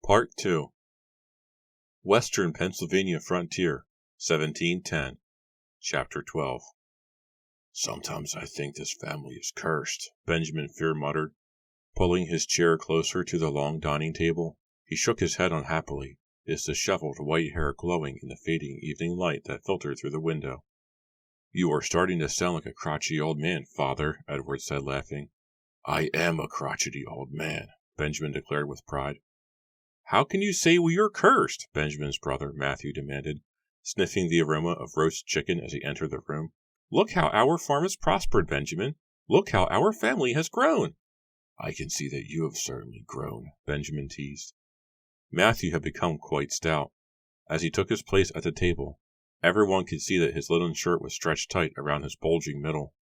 Part 2. Western Pennsylvania Frontier, 1710. Chapter 12. "Sometimes I think this family is cursed," Benjamin Fear muttered, pulling his chair closer to the long dining table. He shook his head unhappily, his disheveled white hair glowing in the fading evening light that filtered through the window. "You are starting to sound like a crotchety old man, father," Edward said, laughing. "I am a crotchety old man," Benjamin declared with pride. "How can you say we are cursed?" Benjamin's brother, Matthew, demanded, sniffing the aroma of roast chicken as he entered the room. "Look how our farm has prospered, Benjamin. Look how our family has grown." "I can see that you have certainly grown," Benjamin teased. Matthew had become quite stout. As he took his place at the table, everyone could see that his linen shirt was stretched tight around his bulging middle.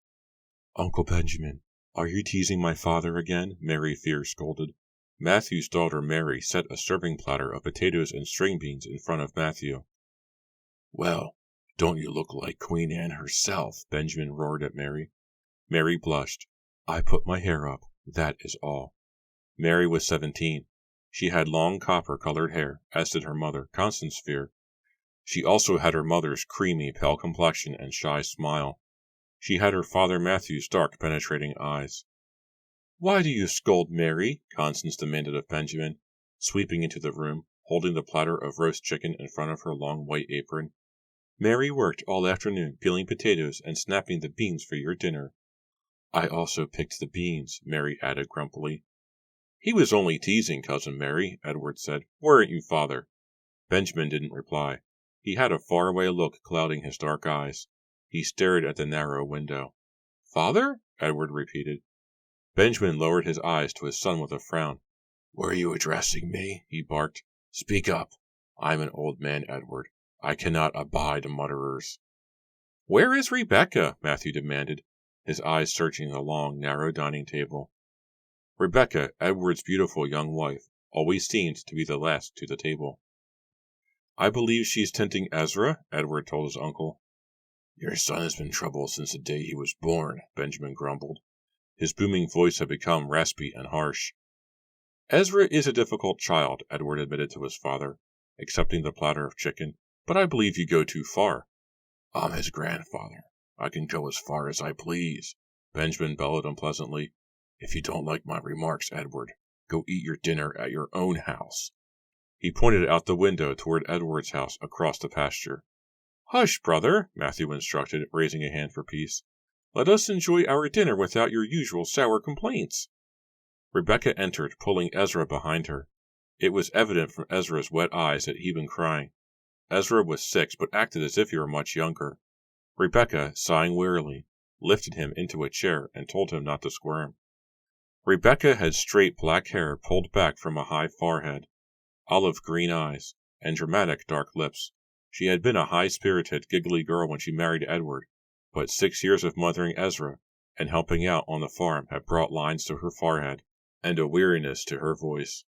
"Uncle Benjamin, are you teasing my father again?" Mary Fear scolded. Matthew's daughter Mary set a serving platter of potatoes and string beans in front of Matthew. "Well, don't you look like Queen Anne herself?" Benjamin roared at Mary. Mary blushed. "I put my hair up, that is all." Mary was 17. She had long copper-colored hair, as did her mother, Constance Fear. She also had her mother's creamy, pale complexion and shy smile. She had her father Matthew's dark, penetrating eyes. "Why do you scold Mary?" Constance demanded of Benjamin, sweeping into the room, holding the platter of roast chicken in front of her long white apron. "Mary worked all afternoon peeling potatoes and snapping the beans for your dinner." "I also picked the beans," Mary added grumpily. "He was only teasing, Cousin Mary," Edward said. "Weren't you, father?" Benjamin didn't reply. He had a faraway look clouding his dark eyes. He stared at the narrow window. "Father?" Edward repeated. Benjamin lowered his eyes to his son with a frown. "Were you addressing me?" he barked. "Speak up. I'm an old man, Edward. I cannot abide mutterers." "Where is Rebecca?" Matthew demanded, his eyes searching the long, narrow dining table. Rebecca, Edward's beautiful young wife, always seemed to be the last to the table. "I believe she's tending Ezra," Edward told his uncle. "Your son has been trouble since the day he was born," Benjamin grumbled. His booming voice had become raspy and harsh. "Ezra is a difficult child," Edward admitted to his father, accepting the platter of chicken, "but I believe you go too far." "I'm his grandfather. I can go as far as I please," Benjamin bellowed unpleasantly. "If you don't like my remarks, Edward, go eat your dinner at your own house." He pointed out the window toward Edward's house across the pasture. "Hush, brother," Matthew instructed, raising a hand for peace. "Let us enjoy our dinner without your usual sour complaints." Rebecca entered, pulling Ezra behind her. It was evident from Ezra's wet eyes that he'd been crying. Ezra was 6, but acted as if he were much younger. Rebecca, sighing wearily, lifted him into a chair and told him not to squirm. Rebecca had straight black hair pulled back from a high forehead, olive green eyes, and dramatic dark lips. She had been a high-spirited, giggly girl when she married Edward, but 6 years of mothering Ezra and helping out on the farm had brought lines to her forehead and a weariness to her voice.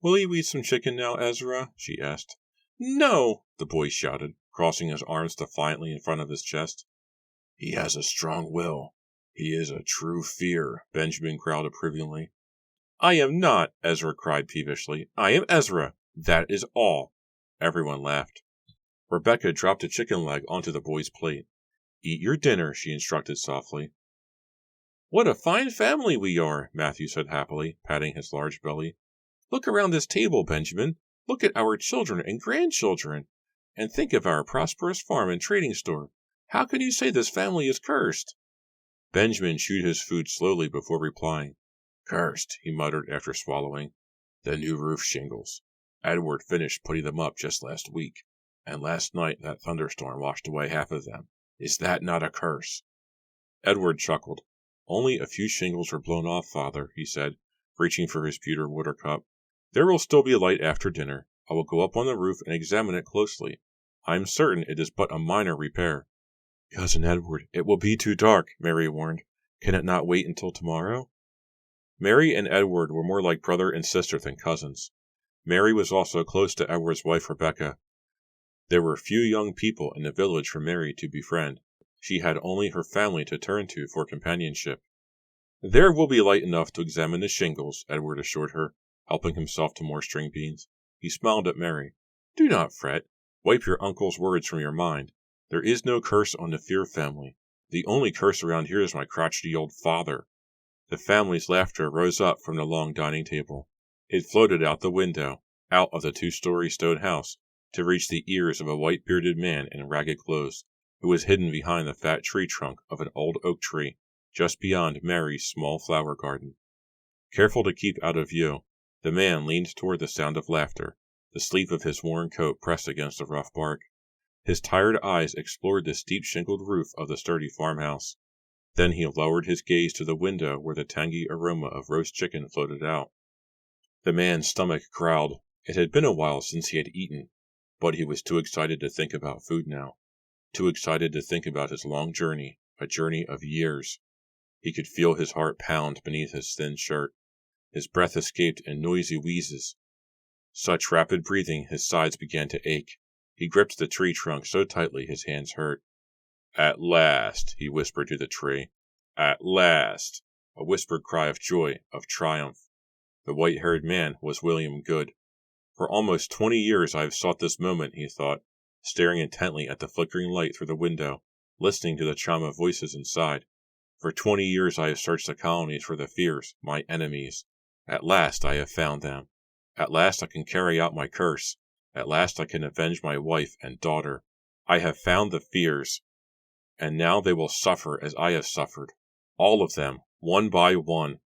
"Will you eat some chicken now, Ezra?" she asked. "No!" the boy shouted, crossing his arms defiantly in front of his chest. "He has a strong will. He is a true Fear," Benjamin growled approvingly. "I am not," Ezra cried peevishly. "I am Ezra. That is all." Everyone laughed. Rebecca dropped a chicken leg onto the boy's plate. "Eat your dinner," she instructed softly. "What a fine family we are," Matthew said happily, patting his large belly. "Look around this table, Benjamin. Look at our children and grandchildren. And think of our prosperous farm and trading store. How can you say this family is cursed?" Benjamin chewed his food slowly before replying. "Cursed," he muttered after swallowing. "The new roof shingles. Edward finished putting them up just last week, and last night that thunderstorm washed away half of them. Is that not a curse?" Edward chuckled. "Only a few shingles were blown off, father," he said, reaching for his pewter water cup. "There will still be light after dinner. I will go up on the roof and examine it closely. I am certain it is but a minor repair." "Cousin Edward, it will be too dark," Mary warned. "Can it not wait until tomorrow?" Mary and Edward were more like brother and sister than cousins. Mary was also close to Edward's wife Rebecca. There were few young people in the village for Mary to befriend. She had only her family to turn to for companionship. "There will be light enough to examine the shingles," Edward assured her. helping himself to more string beans. He smiled at Mary. "Do not fret. Wipe your uncle's words from your mind. There is no curse on the Fear family. The only curse around here is my crotchety old father." The family's laughter rose up from the long dining table. It floated out the window, out of the 2-story stone house, to reach the ears of a white-bearded man in ragged clothes, who was hidden behind the fat tree trunk of an old oak tree, just beyond Mary's small flower garden. Careful to keep out of view, the man leaned toward the sound of laughter, the sleeve of his worn coat pressed against the rough bark. His tired eyes explored the steep shingled roof of the sturdy farmhouse. Then he lowered his gaze to the window where the tangy aroma of roast chicken floated out. The man's stomach growled. It had been a while since he had eaten, but he was too excited to think about food now. Too excited to think about his long journey, a journey of years. He could feel his heart pound beneath his thin shirt. His breath escaped in noisy wheezes. Such rapid breathing, his sides began to ache. He gripped the tree trunk so tightly his hands hurt. "At last," he whispered to the tree. "At last!" A whispered cry of joy, of triumph. The white-haired man was William Good. For almost 20 years I have sought this moment, he thought, staring intently at the flickering light through the window, listening to the chime of voices inside. For 20 years I have searched the colonies for the Fears, my enemies. At last I have found them. At last I can carry out my curse. At last I can avenge my wife and daughter. I have found the Fears. And now they will suffer as I have suffered. All of them, one by one.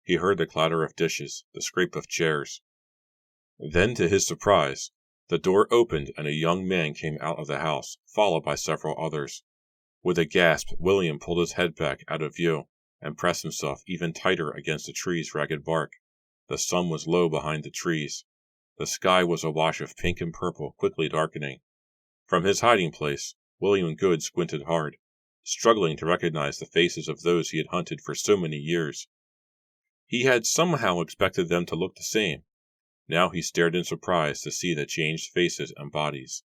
He heard the clatter of dishes, the scrape of chairs. Then, to his surprise, the door opened and a young man came out of the house, followed by several others. With a gasp, William pulled his head back out of view, and pressed himself even tighter against the tree's ragged bark. The sun was low behind the trees. The sky was a wash of pink and purple, quickly darkening. From his hiding place, William Good squinted hard, struggling to recognize the faces of those he had hunted for so many years. He had somehow expected them to look the same. Now he stared in surprise to see the changed faces and bodies.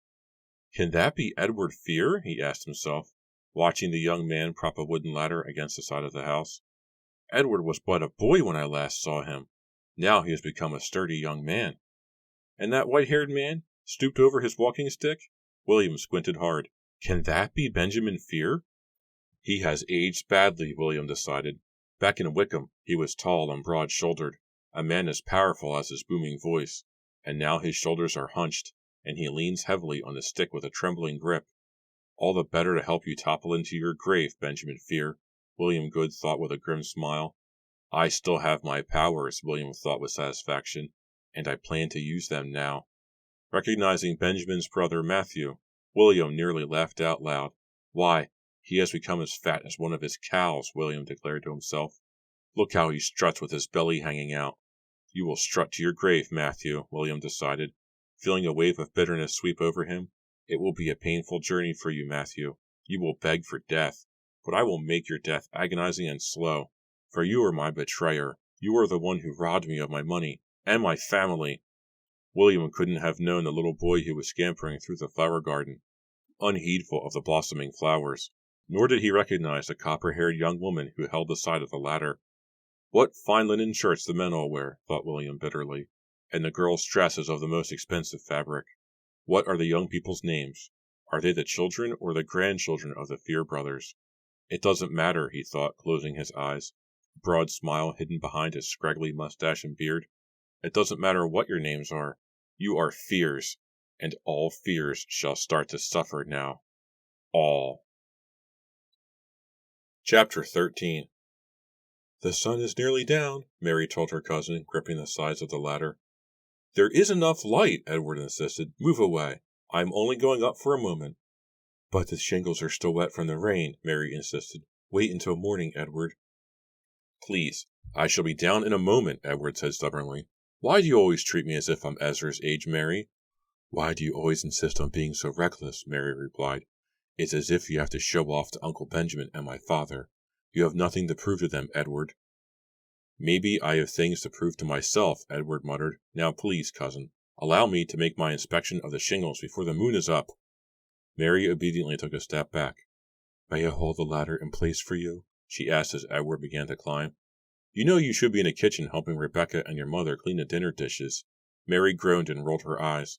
"Can that be Edward Fear?" he asked himself, watching the young man prop a wooden ladder against the side of the house. "Edward was but a boy when I last saw him. Now he has become a sturdy young man. And that white-haired man, stooped over his walking stick?" William squinted hard. "Can that be Benjamin Fear?" He has aged badly, William decided. Back in Wickham, he was tall and broad-shouldered, a man as powerful as his booming voice, and now his shoulders are hunched, and he leans heavily on the stick with a trembling grip. All the better to help you topple into your grave, Benjamin Fear, William Good thought with a grim smile. I still have my powers, William thought with satisfaction, and I plan to use them now. Recognizing Benjamin's brother Matthew, William nearly laughed out loud. "Why, he has become as fat as one of his cows," William declared to himself. "Look how he struts with his belly hanging out." "You will strut to your grave, Matthew," William decided, feeling a wave of bitterness sweep over him. "It will be a painful journey for you, Matthew. You will beg for death, but I will make your death agonizing and slow, for you are my betrayer. You are the one who robbed me of my money, and my family." William couldn't have known the little boy who was scampering through the flower garden, unheedful of the blossoming flowers, nor did he recognize the copper-haired young woman who held the side of the ladder. What fine linen shirts the men all wear, thought William bitterly, and the girls' dresses of the most expensive fabric. What are the young people's names? Are they the children or the grandchildren of the Fear brothers? It doesn't matter, he thought, closing his eyes, a broad smile hidden behind his scraggly mustache and beard. It doesn't matter what your names are. You are Fears, and all Fears shall start to suffer now. All. Chapter 13. "The sun is nearly down," Mary told her cousin, gripping the sides of the ladder. "There is enough light," Edward insisted. "Move away. I am only going up for a moment." "But the shingles are still wet from the rain," Mary insisted. "Wait until morning, Edward." "Please, I shall be down in a moment," Edward said stubbornly. "Why do you always treat me as if I'm Ezra's age, Mary?" "Why do you always insist on being so reckless?" Mary replied. "It's as if you have to show off to Uncle Benjamin and my father. You have nothing to prove to them, Edward." "Maybe I have things to prove to myself," Edward muttered. "Now please, cousin, allow me to make my inspection of the shingles before the moon is up." Mary obediently took a step back. "May I hold the ladder in place for you?" she asked as Edward began to climb. You know you should be in the kitchen helping Rebecca and your mother clean the dinner dishes." Mary groaned and rolled her eyes.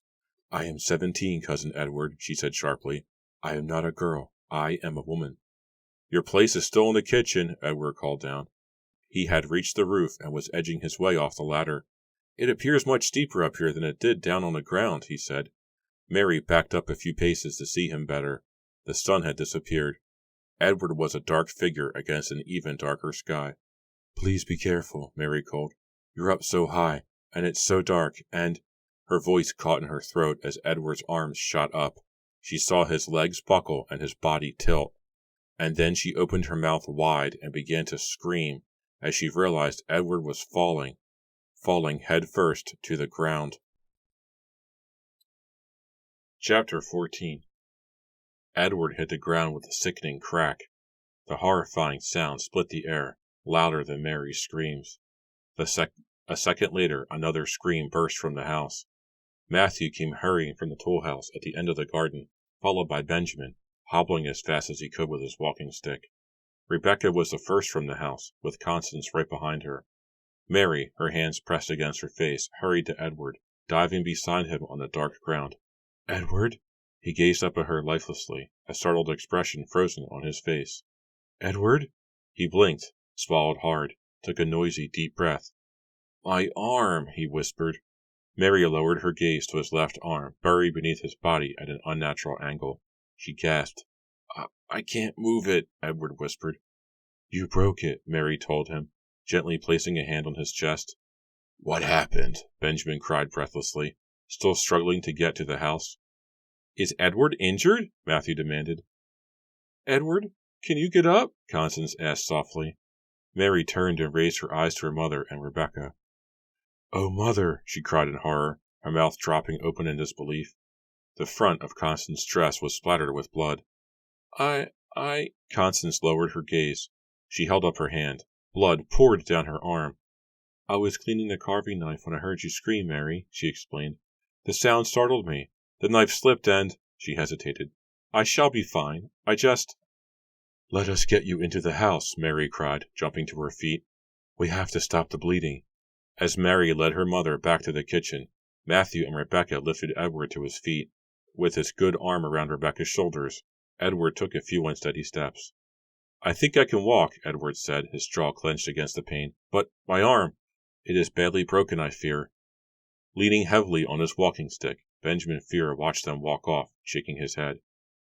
"I am 17, Cousin Edward," she said sharply. "I am not a girl. I am a woman." "Your place is still in the kitchen," Edward called down. He had reached the roof and was edging his way off the ladder. "It appears much steeper up here than it did down on the ground," he said. Mary backed up a few paces to see him better. The sun had disappeared. Edward was a dark figure against an even darker sky. "Please be careful," Mary called. "You're up so high, and it's so dark, and—" Her voice caught in her throat as Edward's arms shot up. She saw his legs buckle and his body tilt. And then she opened her mouth wide and began to scream as she realized Edward was falling head first to the ground. Chapter 14. Edward hit the ground with a sickening crack. The horrifying sound split the air, louder than Mary's screams. A second later, another scream burst from the house. Matthew came hurrying from the tool house at the end of the garden, followed by Benjamin, hobbling as fast as he could with his walking stick. Rebecca was the first from the house, with Constance right behind her. Mary, her hands pressed against her face, hurried to Edward, diving beside him on the dark ground. "Edward?" He gazed up at her lifelessly, a startled expression frozen on his face. "Edward?" He blinked, swallowed hard, took a noisy, deep breath. "My arm," he whispered. Mary lowered her gaze to his left arm, buried beneath his body at an unnatural angle. She gasped. I can't move it," Edward whispered. "You broke it," Mary told him, gently placing a hand on his chest. "What happened?" Benjamin cried breathlessly, still struggling to get to the house. "Is Edward injured?" Matthew demanded. "Edward, can you get up?" Constance asked softly. Mary turned and raised her eyes to her mother and Rebecca. "Oh, Mother!" she cried in horror, her mouth dropping open in disbelief. The front of Constance's dress was splattered with blood. I... Constance lowered her gaze. She held up her hand. Blood poured down her arm. "I was cleaning the carving knife when I heard you scream, Mary," she explained. "The sound startled me. The knife slipped and—" She hesitated. "I shall be fine. I just—" "Let us get you into the house," Mary cried, jumping to her feet. "We have to stop the bleeding." As Mary led her mother back to the kitchen, Matthew and Rebecca lifted Edward to his feet. With his good arm around Rebecca's shoulders, Edward took a few unsteady steps. "I think I can walk," Edward said, his jaw clenched against the pain. "But my arm! It is badly broken, I fear." Leaning heavily on his walking stick, Benjamin Fear watched them walk off, shaking his head.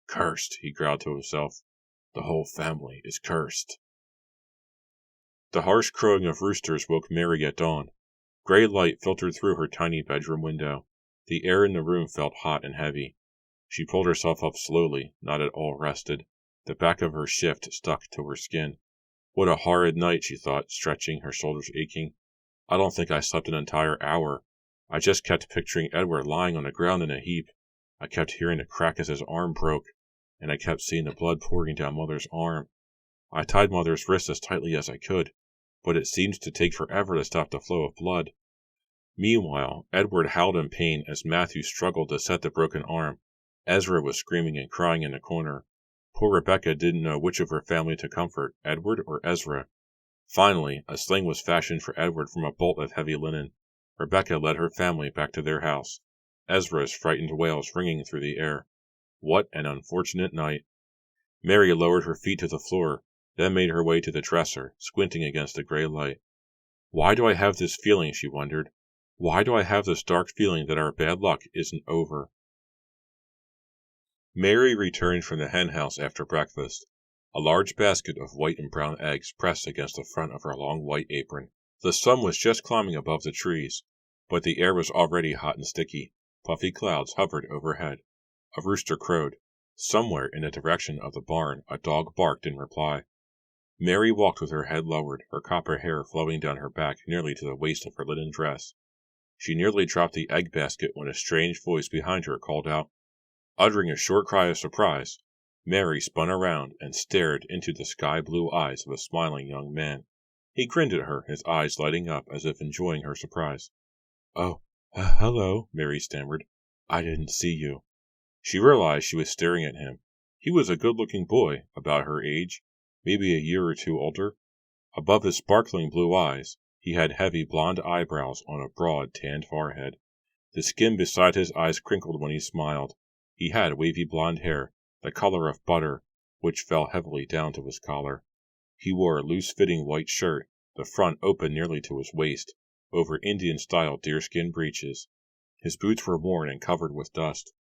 "Cursed," he growled to himself. "The whole family is cursed." The harsh crowing of roosters woke Mary at dawn. Gray light filtered through her tiny bedroom window. The air in the room felt hot and heavy. She pulled herself up slowly, not at all rested. The back of her shift stuck to her skin. "What a horrid night," she thought, stretching, her shoulders aching. "I don't think I slept an entire hour. I just kept picturing Edward lying on the ground in a heap. I kept hearing the crack as his arm broke, and I kept seeing the blood pouring down Mother's arm. I tied Mother's wrist as tightly as I could, but it seemed to take forever to stop the flow of blood." Meanwhile, Edward howled in pain as Matthew struggled to set the broken arm. Ezra was screaming and crying in the corner. Poor Rebecca didn't know which of her family to comfort, Edward or Ezra. Finally, a sling was fashioned for Edward from a bolt of heavy linen. Rebecca led her family back to their house, Ezra's frightened wails ringing through the air. What an unfortunate night! Mary lowered her feet to the floor, then made her way to the dresser, squinting against the gray light. "Why do I have this feeling?" she wondered. "Why do I have this dark feeling that our bad luck isn't over?" Mary returned from the hen house after breakfast, a large basket of white and brown eggs pressed against the front of her long white apron. The sun was just climbing above the trees, but the air was already hot and sticky. Puffy clouds hovered overhead. A rooster crowed. Somewhere in the direction of the barn a dog barked in reply. Mary walked with her head lowered, her copper hair flowing down her back nearly to the waist of her linen dress. She nearly dropped the egg basket when a strange voice behind her called out. Uttering a short cry of surprise, Mary spun around and stared into the sky-blue eyes of a smiling young man. He grinned at her, his eyes lighting up as if enjoying her surprise. "Oh, hello," Mary stammered. "I didn't see you." She realized she was staring at him. He was a good-looking boy, about her age, maybe a year or two older. Above his sparkling blue eyes, he had heavy blonde eyebrows on a broad, tanned forehead. The skin beside his eyes crinkled when he smiled. He had wavy blonde hair, the color of butter, which fell heavily down to his collar. He wore a loose-fitting white shirt, the front open nearly to his waist, over Indian-style deerskin breeches. His boots were worn and covered with dust.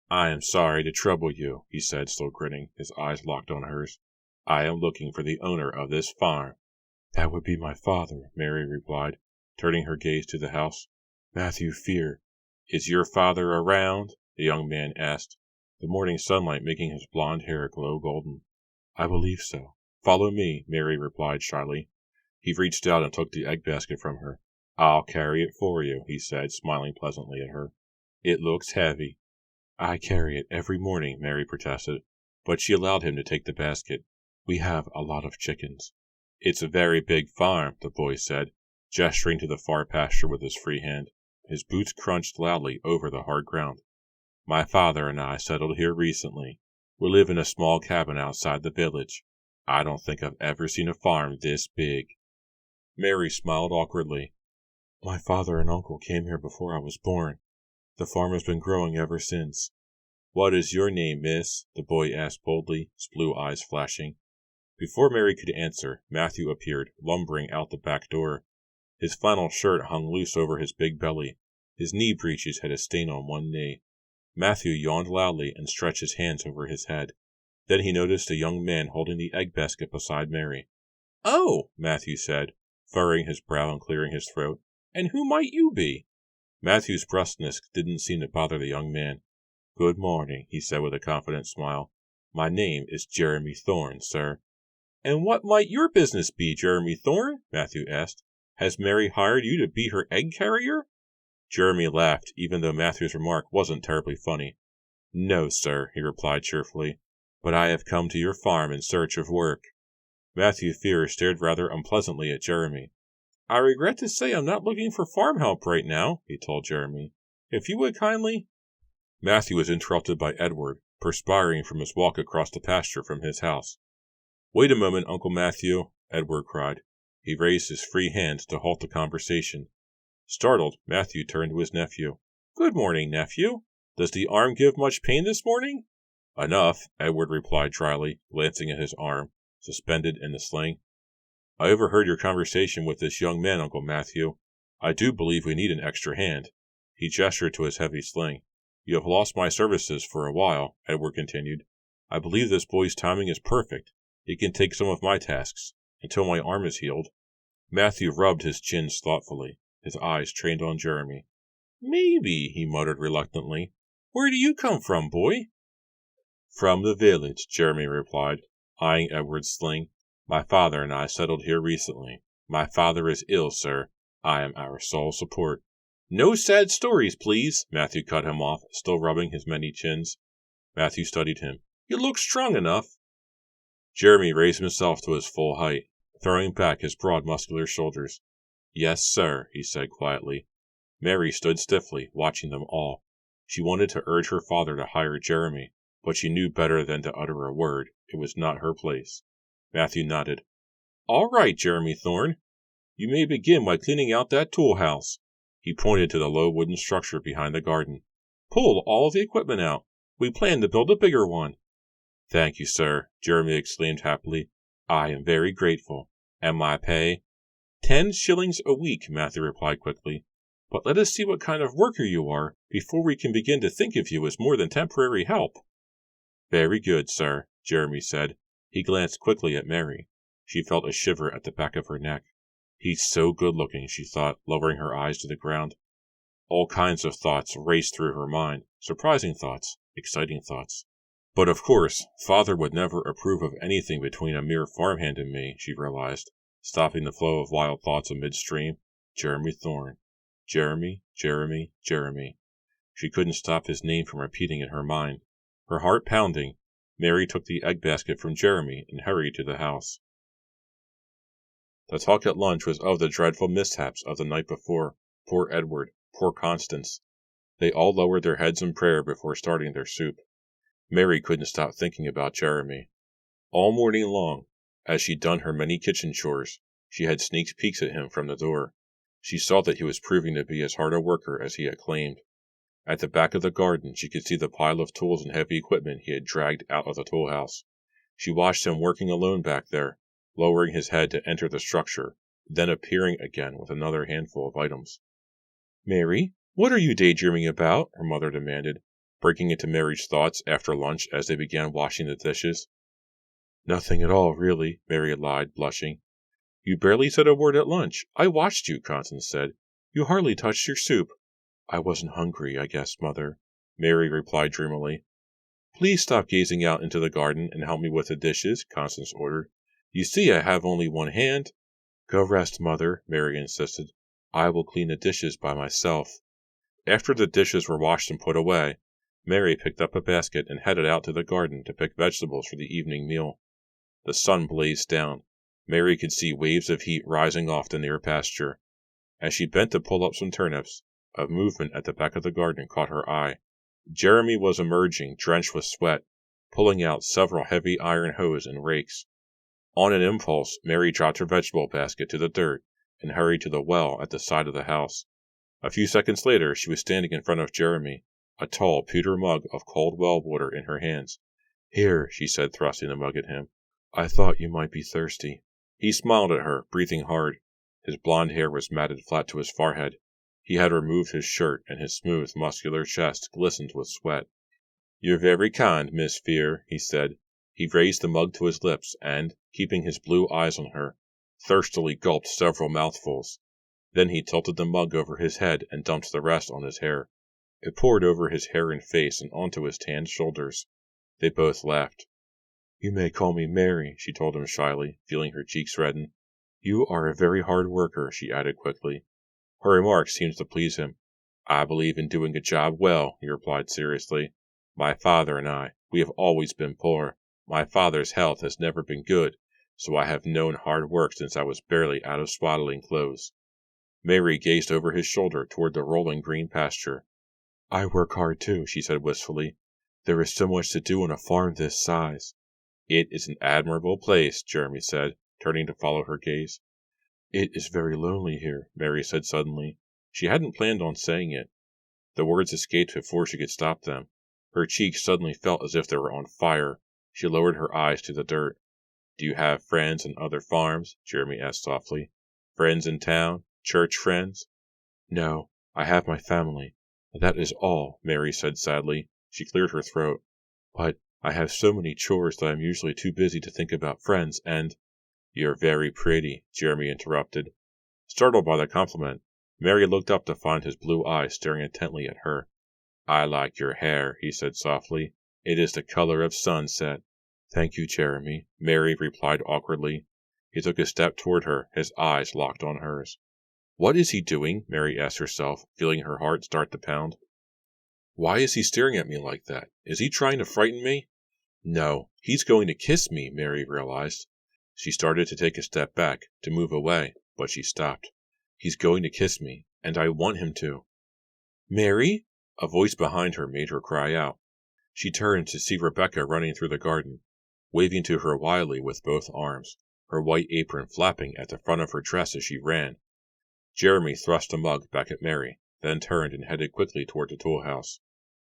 "I am sorry to trouble you," he said, still grinning, his eyes locked on hers. "I am looking for the owner of this farm." "That would be my father," Mary replied, turning her gaze to the house. "Matthew Fear." "Is your father around?" the young man asked, the morning sunlight making his blonde hair glow golden. "I believe so." "Follow me," Mary replied shyly. He reached out and took the egg basket from her. "I'll carry it for you," he said, smiling pleasantly at her. "It looks heavy." "I carry it every morning," Mary protested, but she allowed him to take the basket. "We have a lot of chickens." "It's a very big farm," the boy said, gesturing to the far pasture with his free hand. His boots crunched loudly over the hard ground. "My father and I settled here recently. We live in a small cabin outside the village. I don't think I've ever seen a farm this big." Mary smiled awkwardly. "My father and uncle came here before I was born. The farm has been growing ever since." "What is your name, miss?" the boy asked boldly, his blue eyes flashing. Before Mary could answer, Matthew appeared, lumbering out the back door. His flannel shirt hung loose over his big belly. His knee breeches had a stain on one knee. Matthew yawned loudly and stretched his hands over his head. Then he noticed a young man holding the egg basket beside Mary. "Oh," Matthew said, furrowing his brow and clearing his throat. "And who might you be?" Matthew's brusqueness didn't seem to bother the young man. "Good morning," he said with a confident smile. "My name is Jeremy Thorne, sir." "And what might your business be, Jeremy Thorne?" Matthew asked. "Has Mary hired you to be her egg carrier?" Jeremy laughed, even though Matthew's remark wasn't terribly funny. "No, sir," he replied cheerfully, "but I have come to your farm in search of work." Matthew Fear stared rather unpleasantly at Jeremy. "I regret to say I'm not looking for farm help right now," he told Jeremy. "If you would kindly—" Matthew was interrupted by Edward, perspiring from his walk across the pasture from his house. "Wait a moment, Uncle Matthew," Edward cried. He raised his free hand to halt the conversation. Startled, Matthew turned to his nephew. "Good morning, nephew. Does the arm give much pain this morning?" "Enough," Edward replied dryly, glancing at his arm, suspended in the sling. "I overheard your conversation with this young man, Uncle Matthew. I do believe we need an extra hand." He gestured to his heavy sling. "You have lost my services for a while," Edward continued. "I believe this boy's timing is perfect. He can take some of my tasks, until my arm is healed." Matthew rubbed his chin thoughtfully, his eyes trained on Jeremy. "Maybe," he muttered reluctantly. "Where do you come from, boy?" "From the village," Jeremy replied, eyeing Edward's sling. "My father and I settled here recently. My father is ill, sir. I am our sole support." "No sad stories, please," Matthew cut him off, still rubbing his many chins. Matthew studied him. "You look strong enough." Jeremy raised himself to his full height, throwing back his broad muscular shoulders. "Yes, sir," he said quietly. Mary stood stiffly, watching them all. She wanted to urge her father to hire Jeremy, but she knew better than to utter a word. It was not her place. Matthew nodded. "All right, Jeremy Thorne. You may begin by cleaning out that tool house." He pointed to the low wooden structure behind the garden. "Pull all the equipment out. We plan to build a bigger one." "Thank you, sir," Jeremy exclaimed happily. "I am very grateful. And my pay?" 10 shillings a week, Matthew replied quickly. "But let us see what kind of worker you are before we can begin to think of you as more than temporary help." "Very good, sir," Jeremy said. He glanced quickly at Mary. She felt a shiver at the back of her neck. "He's so good-looking," she thought, lowering her eyes to the ground. All kinds of thoughts raced through her mind, surprising thoughts, exciting thoughts. "But of course, Father would never approve of anything between a mere farmhand and me," she realized, stopping the flow of wild thoughts in midstream. Jeremy Thorne. Jeremy, Jeremy, Jeremy. She couldn't stop his name from repeating in her mind. Her heart pounding, Mary took the egg basket from Jeremy and hurried to the house. The talk at lunch was of the dreadful mishaps of the night before. Poor Edward, poor Constance. They all lowered their heads in prayer before starting their soup. Mary couldn't stop thinking about Jeremy. All morning long, As she'd done her many kitchen chores, she had sneaked peeks at him from the door. She saw that he was proving to be as hard a worker as he had claimed. At the back of the garden, she could see the pile of tools and heavy equipment he had dragged out of the tool house. She watched him working alone back there, lowering his head to enter the structure, then appearing again with another handful of items. "Mary, what are you daydreaming about?" her mother demanded, breaking into Mary's thoughts after lunch as they began washing the dishes. "Nothing at all, really," Mary lied, blushing. "You barely said a word at lunch. I watched you," Constance said. "You hardly touched your soup." "I wasn't hungry, I guess, Mother," Mary replied dreamily. "Please stop gazing out into the garden and help me with the dishes," Constance ordered. "You see I have only one hand." "Go rest, Mother," Mary insisted. "I will clean the dishes by myself." After the dishes were washed and put away, Mary picked up a basket and headed out to the garden to pick vegetables for the evening meal. The sun blazed down. Mary could see waves of heat rising off the near pasture. As she bent to pull up some turnips, a movement at the back of the garden caught her eye. Jeremy was emerging, drenched with sweat, pulling out several heavy iron hoes and rakes. On an impulse, Mary dropped her vegetable basket to the dirt and hurried to the well at the side of the house. A few seconds later, she was standing in front of Jeremy, a tall pewter mug of cold well water in her hands. "Here," she said, thrusting the mug at him. "I thought you might be thirsty." He smiled at her, breathing hard. His blond hair was matted flat to his forehead. He had removed his shirt, and his smooth, muscular chest glistened with sweat. "You're very kind, Miss Fear," he said. He raised the mug to his lips, and, keeping his blue eyes on her, thirstily gulped several mouthfuls. Then he tilted the mug over his head and dumped the rest on his hair. It poured over his hair and face and onto his tanned shoulders. They both laughed. "You may call me Mary," she told him shyly, feeling her cheeks redden. "You are a very hard worker," she added quickly. Her remark seemed to please him. "I believe in doing a job well," he replied seriously. "My father and we have always been poor. My father's health has never been good, so I have known hard work since I was barely out of swaddling clothes." Mary gazed over his shoulder toward the rolling green pasture. "I work hard too," she said wistfully. "There is so much to do on a farm this size." "It is an admirable place," Jeremy said, turning to follow her gaze. "It is very lonely here," Mary said suddenly. She hadn't planned on saying it. The words escaped before she could stop them. Her cheeks suddenly felt as if they were on fire. She lowered her eyes to the dirt. "Do you have friends on other farms?" Jeremy asked softly. "Friends in town? Church friends?" "No, I have my family. That is all," Mary said sadly. She cleared her throat. "But I have so many chores that I'm usually too busy to think about friends, and—" "You're very pretty," Jeremy interrupted. Startled by the compliment, Mary looked up to find his blue eyes staring intently at her. "I like your hair," he said softly. "It is the color of sunset." "Thank you, Jeremy," Mary replied awkwardly. He took a step toward her, his eyes locked on hers. "What is he doing?" Mary asked herself, feeling her heart start to pound. "Why is he staring at me like that? Is he trying to frighten me? No, he's going to kiss me," Mary realized. She started to take a step back, to move away, but she stopped. "He's going to kiss me, and I want him to." "Mary?" A voice behind her made her cry out. She turned to see Rebecca running through the garden, waving to her wildly with both arms, her white apron flapping at the front of her dress as she ran. Jeremy thrust the mug back at Mary, then turned and headed quickly toward the tool house.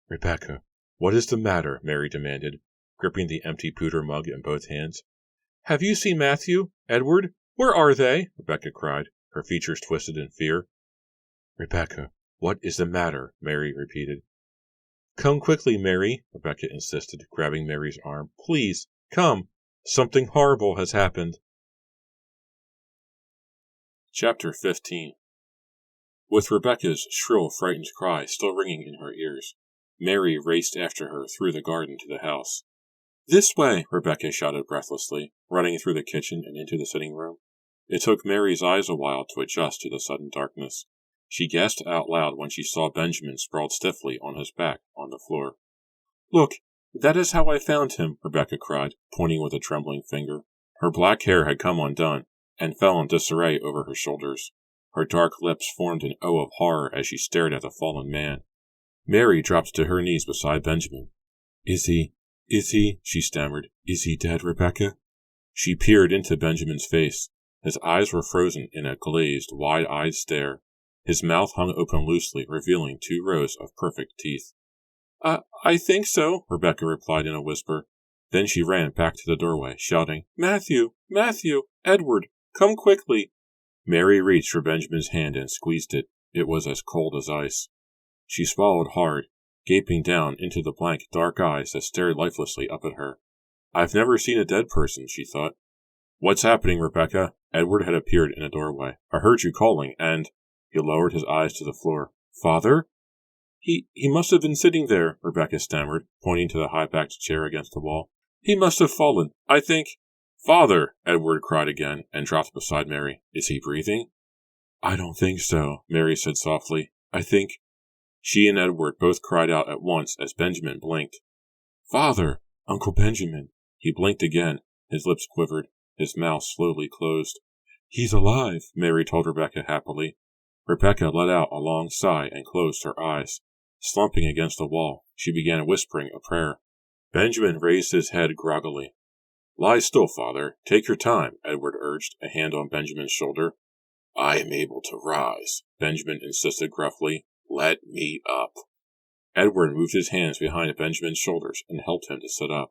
"Rebecca, what is the matter?" Mary demanded, gripping the empty pewter mug in both hands. "Have you seen Matthew? Edward? Where are they?" Rebecca cried, her features twisted in fear. "Rebecca, what is the matter?" Mary repeated. "Come quickly, Mary," Rebecca insisted, grabbing Mary's arm. "Please, come. Something horrible has happened." Chapter 15. With Rebecca's shrill, frightened cry still ringing in her ears, Mary raced after her through the garden to the house. "This way!" Rebecca shouted breathlessly, running through the kitchen and into the sitting room. It took Mary's eyes a while to adjust to the sudden darkness. She gasped out loud when she saw Benjamin sprawled stiffly on his back on the floor. "Look, that is how I found him," Rebecca cried, pointing with a trembling finger. Her black hair had come undone, and fell in disarray over her shoulders. Her dark lips formed an O of horror as she stared at the fallen man. Mary dropped to her knees beside Benjamin. Is he, she stammered. "Is he dead, Rebecca?" She peered into Benjamin's face. His eyes were frozen in a glazed, wide-eyed stare. His mouth hung open loosely, revealing 2 rows of perfect teeth. I think so, Rebecca replied in a whisper. Then she ran back to the doorway, shouting, Matthew! Matthew! Edward! Come quickly! Mary reached for Benjamin's hand and squeezed it. It was as cold as ice. She swallowed hard, gaping down into the blank, dark eyes that stared lifelessly up at her. I've never seen a dead person, she thought. What's happening, Rebecca? Edward had appeared in a doorway. I heard you calling, and... He lowered his eyes to the floor. Father? He must have been sitting there, Rebecca stammered, pointing to the high-backed chair against the wall. He must have fallen. I think... Father! Edward cried again, and dropped beside Mary. Is he breathing? I don't think so, Mary said softly. I think... She and Edward both cried out at once as Benjamin blinked. Father! Uncle Benjamin! He blinked again. His lips quivered. His mouth slowly closed. He's alive, Mary told Rebecca happily. Rebecca let out a long sigh and closed her eyes. Slumping against the wall, she began whispering a prayer. Benjamin raised his head groggily. Lie still, Father. Take your time, Edward urged, a hand on Benjamin's shoulder. I am able to rise, Benjamin insisted gruffly. Let me up. Edward moved his hands behind Benjamin's shoulders and helped him to sit up.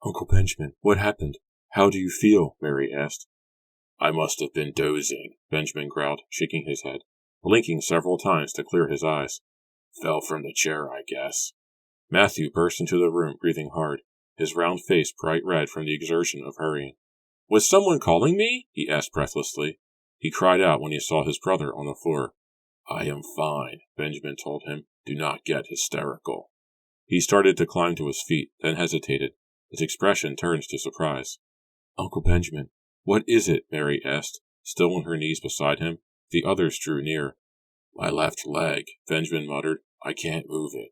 Uncle Benjamin, what happened? How do you feel? Mary asked. I must have been dozing, Benjamin growled, shaking his head, blinking several times to clear his eyes. Fell from the chair, I guess. Matthew burst into the room, breathing hard, his round face bright red from the exertion of hurrying. Was someone calling me? He asked breathlessly. He cried out when he saw his brother on the floor. I am fine, Benjamin told him. Do not get hysterical. He started to climb to his feet, then hesitated. His expression turned to surprise. Uncle Benjamin, what is it? Mary asked, still on her knees beside him. The others drew near. My left leg, Benjamin muttered. I can't move it.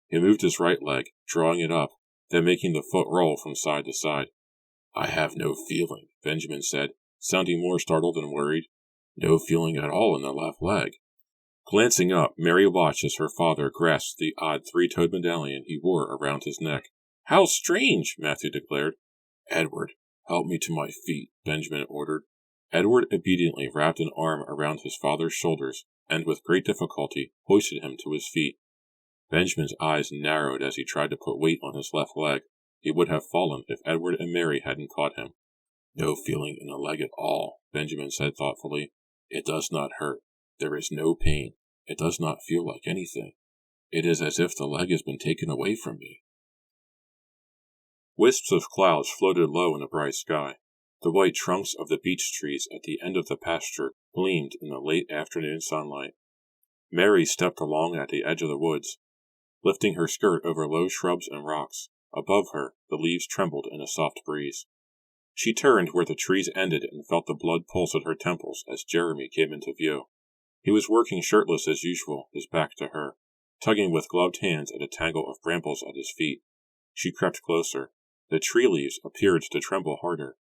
He moved his right leg, drawing it up, then making the foot roll from side to side. I have no feeling, Benjamin said, sounding more startled than worried. No feeling at all in the left leg. Glancing up, Mary watched as her father grasped the odd 3-toed medallion he wore around his neck. How strange, Matthew declared. Edward, help me to my feet, Benjamin ordered. Edward obediently wrapped an arm around his father's shoulders and with great difficulty hoisted him to his feet. Benjamin's eyes narrowed as he tried to put weight on his left leg. He would have fallen if Edward and Mary hadn't caught him. No feeling in the leg at all, Benjamin said thoughtfully. It does not hurt. There is no pain. It does not feel like anything. It is as if the leg has been taken away from me. Wisps of clouds floated low in the bright sky. The white trunks of the beech trees at the end of the pasture gleamed in the late afternoon sunlight. Mary stepped along at the edge of the woods, lifting her skirt over low shrubs and rocks. Above her, the leaves trembled in a soft breeze. She turned where the trees ended and felt the blood pulse at her temples as Jeremy came into view. He was working shirtless as usual, his back to her, tugging with gloved hands at a tangle of brambles at his feet. She crept closer. The tree leaves appeared to tremble harder.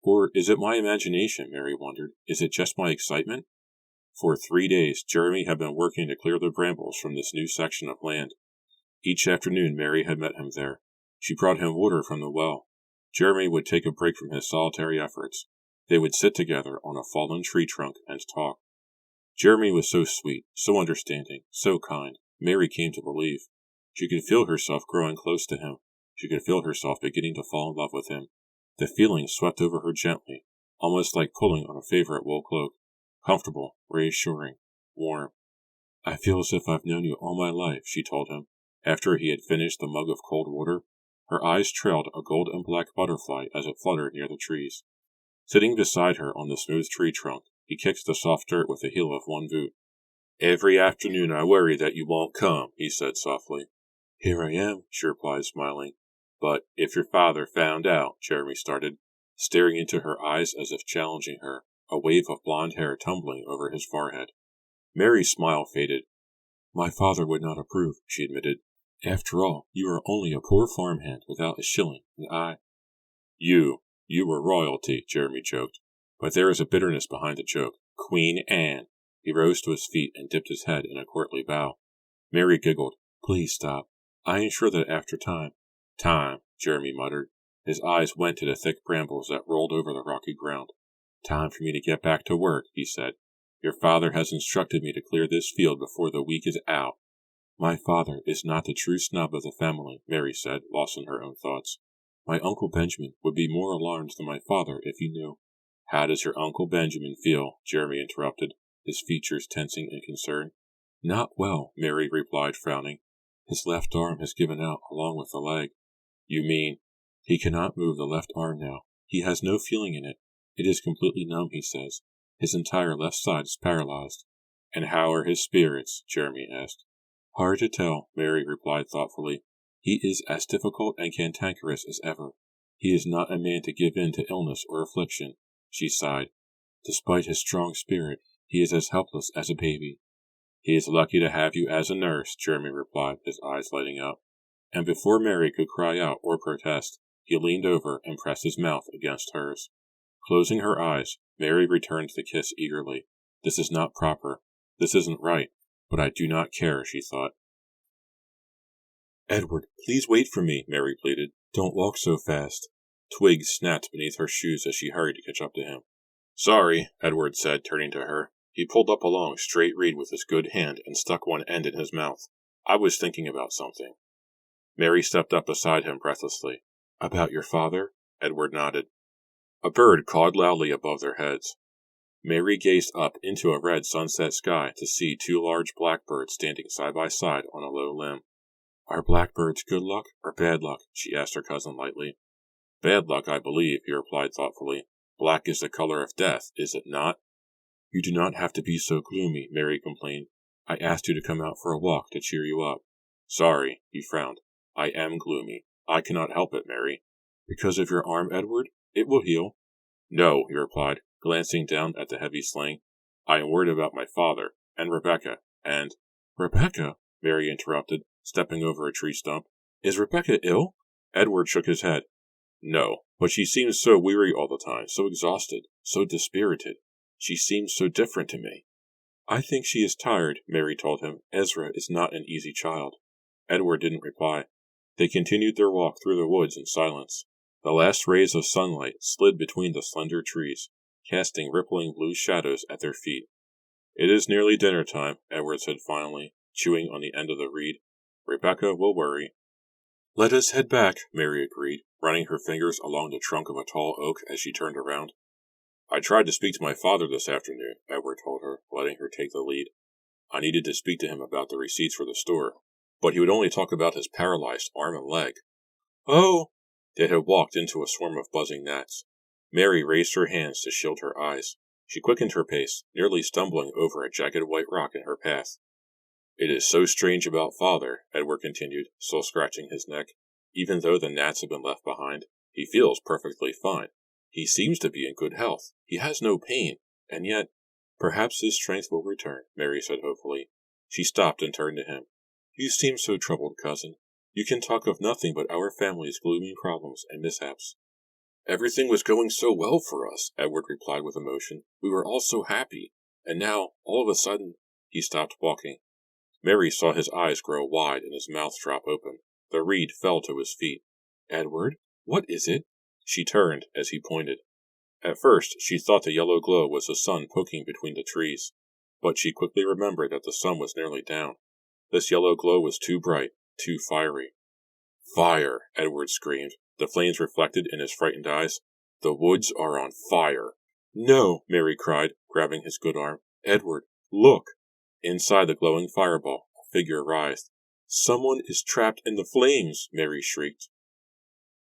Or is it my imagination, Mary wondered? Is it just my excitement? For 3 days, Jeremy had been working to clear the brambles from this new section of land. Each afternoon, Mary had met him there. She brought him water from the well. Jeremy would take a break from his solitary efforts. They would sit together on a fallen tree trunk and talk. Jeremy was so sweet, so understanding, so kind, Mary came to believe. She could feel herself growing close to him. She could feel herself beginning to fall in love with him. The feeling swept over her gently, almost like pulling on a favorite wool cloak. Comfortable, reassuring, warm. I feel as if I've known you all my life, she told him, after he had finished the mug of cold water. Her eyes trailed a gold and black butterfly as it fluttered near the trees. Sitting beside her on the smooth tree trunk, he kicked the soft dirt with the heel of one boot. Every afternoon I worry that you won't come, he said softly. Here I am, she replied, smiling. But if your father found out, Jeremy started, staring into her eyes as if challenging her, a wave of blonde hair tumbling over his forehead. Mary's smile faded. My father would not approve, she admitted. After all, you are only a poor farmhand without a shilling, and I... You were royalty, Jeremy joked. But there is a bitterness behind the joke. Queen Anne. He rose to his feet and dipped his head in a courtly bow. Mary giggled. Please stop. I am sure that after time... Time, Jeremy muttered. His eyes went to the thick brambles that rolled over the rocky ground. "Time for me to get back to work," he said. "Your father has instructed me to clear this field before the week is out." "My father is not the true snub of the family," Mary said, lost in her own thoughts. "My Uncle Benjamin would be more alarmed than my father if he knew." "How does your Uncle Benjamin feel?" Jeremy interrupted, his features tensing in concern. "Not well," Mary replied, frowning. "His left arm has given out along with the leg." "You mean—" "He cannot move the left arm now. He has no feeling in it. It is completely numb, he says. His entire left side is paralyzed." "And how are his spirits?" Jeremy asked. "Hard to tell," Mary replied thoughtfully. "He is as difficult and cantankerous as ever. He is not a man to give in to illness or affliction." She sighed. "Despite his strong spirit, he is as helpless as a baby." "He is lucky to have you as a nurse," Jeremy replied, his eyes lighting up. And before Mary could cry out or protest, he leaned over and pressed his mouth against hers. Closing her eyes, Mary returned the kiss eagerly. "This is not proper. This isn't right. But I do not care," she thought. "Edward, please wait for me," Mary pleaded. "Don't walk so fast." Twigs snapped beneath her shoes as she hurried to catch up to him. "Sorry," Edward said, turning to her. He pulled up a long, straight reed with his good hand and stuck one end in his mouth. "I was thinking about something." Mary stepped up beside him breathlessly. "About your father?" Edward nodded. A bird cawed loudly above their heads. Mary gazed up into a red sunset sky to see two large blackbirds standing side by side on a low limb. "Are blackbirds good luck or bad luck?" she asked her cousin lightly. "Bad luck, I believe," he replied thoughtfully. "Black is the color of death, is it not?" "You do not have to be so gloomy," Mary complained. "I asked you to come out for a walk to cheer you up." "Sorry," he frowned. "I am gloomy. I cannot help it, Mary." "Because of your arm, Edward? It will heal." "No," he replied, glancing down at the heavy sling. "I am worried about my father, and Rebecca, and—" "Rebecca?" Mary interrupted, stepping over a tree stump. "Is Rebecca ill?" Edward shook his head. "No, but she seems so weary all the time, so exhausted, so dispirited. She seems so different to me." "I think she is tired," Mary told him. "Ezra is not an easy child." Edward didn't reply. They continued their walk through the woods in silence. The last rays of sunlight slid between the slender trees, casting rippling blue shadows at their feet. "It is nearly dinner time," Edward said finally, chewing on the end of the reed. "Rebecca will worry." "Let us head back," Mary agreed, running her fingers along the trunk of a tall oak as she turned around. "I tried to speak to my father this afternoon," Edward told her, letting her take the lead. "I needed to speak to him about the receipts for the store, but he would only talk about his paralyzed arm and leg." "Oh!" They had walked into a swarm of buzzing gnats. Mary raised her hands to shield her eyes. She quickened her pace, nearly stumbling over a jagged white rock in her path. "It is so strange about father," Edward continued, still scratching his neck. "Even though the gnats have been left behind, he feels perfectly fine. He seems to be in good health. He has no pain, and yet—" "Perhaps his strength will return," Mary said hopefully. She stopped and turned to him. "You seem so troubled, cousin. You can talk of nothing but our family's gloomy problems and mishaps." "Everything was going so well for us," Edward replied with emotion. "We were all so happy. And now, all of a sudden—" He stopped walking. Mary saw his eyes grow wide and his mouth drop open. The reed fell to his feet. "Edward, what is it?" She turned as he pointed. At first she thought the yellow glow was the sun poking between the trees, but she quickly remembered that the sun was nearly down. This yellow glow was too bright, too fiery. "Fire!" Edward screamed, the flames reflected in his frightened eyes. "The woods are on fire!" "No!" Mary cried, grabbing his good arm. "Edward, look!" Inside the glowing fireball, a figure writhed. "Someone is trapped in the flames!" Mary shrieked.